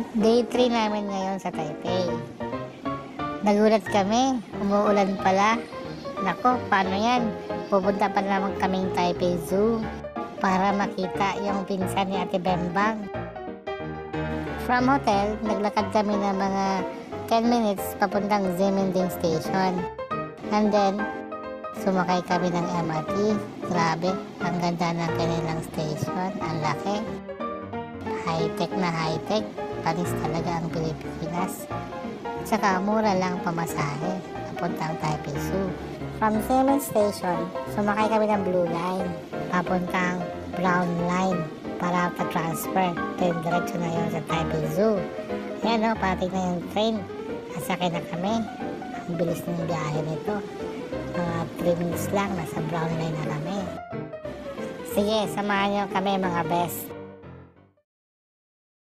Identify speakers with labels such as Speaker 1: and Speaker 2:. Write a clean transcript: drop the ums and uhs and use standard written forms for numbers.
Speaker 1: Day 3 namin ngayon sa Taipei. Nagulat kami, umuulan pala. Nako, paano yan? Pupunta pa naman kaming Taipei Zoo para makita yung pinsan ni Ate Bembang. From hotel, naglakad kami ng mga 10 minutes papuntang Ximending Station. And then, sumakay kami ng MRT. Grabe, ang ganda ng kanilang station. Ang laki. High-tech na high-tech. Panis talaga ang Pilipinas. Tsaka mura lang pamasahe papuntang Taipei Zoo. From Xiamen Station, sumakay kami ng Blue Line papuntang Brown Line para pa-transfer. Then diretso na yun sa Taipei Zoo. Ayan o, parating na yung train. Nasakay na kami. Ang bilis ng biyahe nito. Mga 3 minutes lang, nasa Brown Line na kami. Sige, samahan nyo kami mga best.